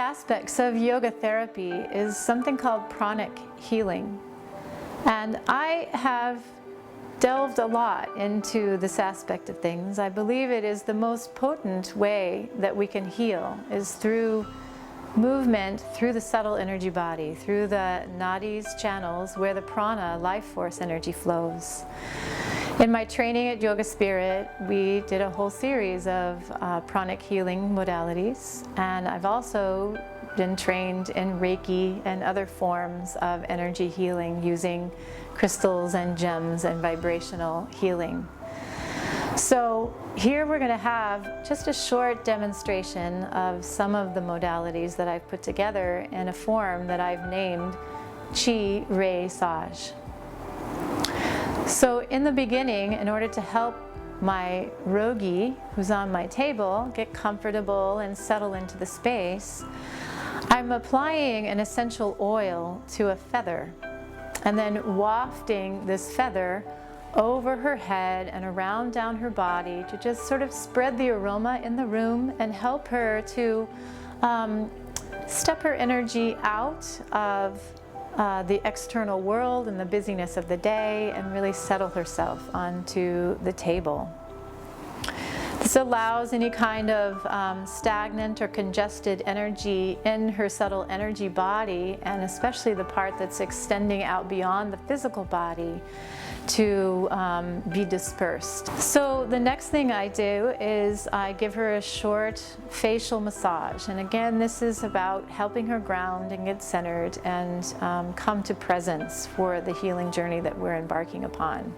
aspects of yoga therapy is something called pranic healing. And I have delved a lot into this aspect of things. I believe it is the most potent way that we can heal is through movement through the subtle energy body, through the nadis channels where the prana, life force energy flows. In my training at Yoga Spirit, we did a whole series of pranic healing modalities, and I've also been trained in Reiki and other forms of energy healing using crystals and gems and vibrational healing. So here we're going to have just a short demonstration of some of the modalities that I've put together in a form that I've named Chi Re Saj. So in the beginning, in order to help my rogi, who's on my table, get comfortable and settle into the space, I'm applying an essential oil to a feather and then wafting this feather over her head and around down her body to just sort of spread the aroma in the room and help her to step her energy out of the external world and the busyness of the day and really settle herself onto the table. This allows any kind of stagnant or congested energy in her subtle energy body, and especially the part that's extending out beyond the physical body, to be dispersed. So the next thing I do is I give her a short facial massage. And again, this is about helping her ground and get centered and come to presence for the healing journey that we're embarking upon.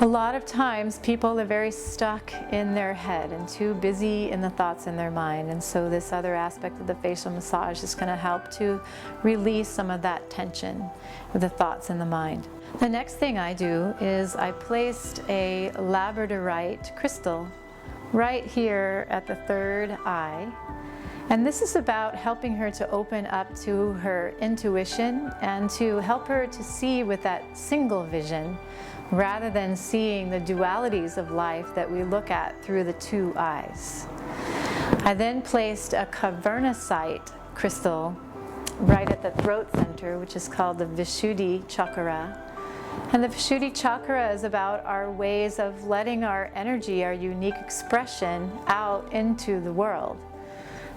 A lot of times people are very stuck in their head and too busy in the thoughts in their mind, and so this other aspect of the facial massage is going to help to release some of that tension of the thoughts in the mind. The next thing I do is I placed a labradorite crystal right here at the third eye, and this is about helping her to open up to her intuition and to help her to see with that single vision rather than seeing the dualities of life that we look at through the two eyes. I then placed a cavernicite crystal right at the throat center, which is called the Vishuddhi chakra. And the Vishuddhi chakra is about our ways of letting our energy, our unique expression, out into the world.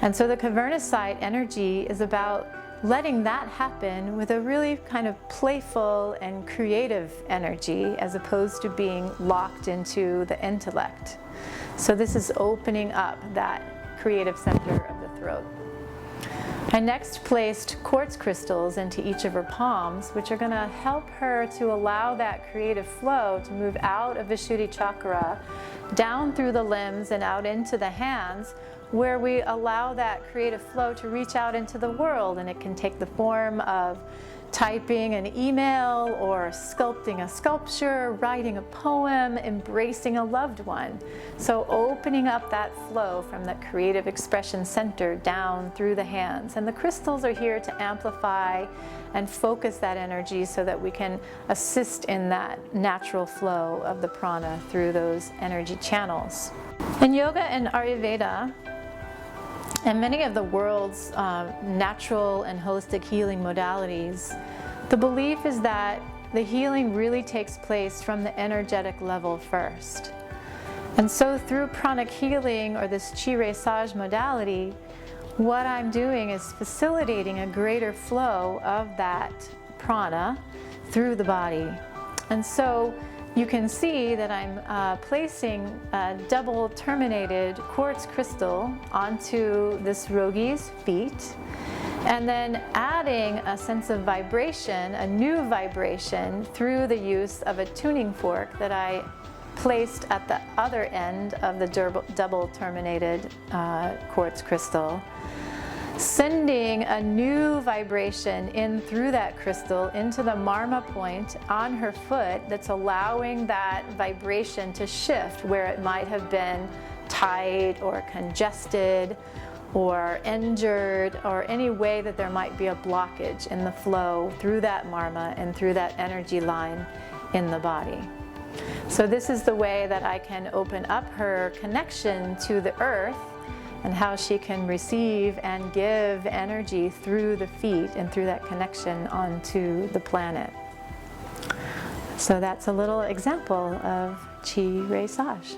And so the cavernicite energy is about letting that happen with a really kind of playful and creative energy as opposed to being locked into the intellect. So this is opening up that creative center of the throat. I next placed quartz crystals into each of her palms, which are going to help her to allow that creative flow to move out of Vishuddhi chakra, down through the limbs and out into the hands, where we allow that creative flow to reach out into the world. And it can take the form of typing an email or sculpting a sculpture, writing a poem, embracing a loved one. So opening up that flow from that creative expression center down through the hands. And the crystals are here to amplify and focus that energy so that we can assist in that natural flow of the prana through those energy channels. In yoga and Ayurveda, and many of the world's natural and holistic healing modalities, the belief is that the healing really takes place from the energetic level first. And so through pranic healing, or this Chi Re Saj modality, what I'm doing is facilitating a greater flow of that prana through the body. And so you can see that I'm placing a double terminated quartz crystal onto this rogi's feet, and then adding a sense of vibration, a new vibration, through the use of a tuning fork that I placed at the other end of the double terminated quartz crystal, sending a new vibration in through that crystal into the marma point on her foot that's allowing that vibration to shift where it might have been tight or congested or injured, or any way that there might be a blockage in the flow through that marma and through that energy line in the body. So this is the way that I can open up her connection to the earth and how she can receive and give energy through the feet and through that connection onto the planet. So that's a little example of Chi Reisage.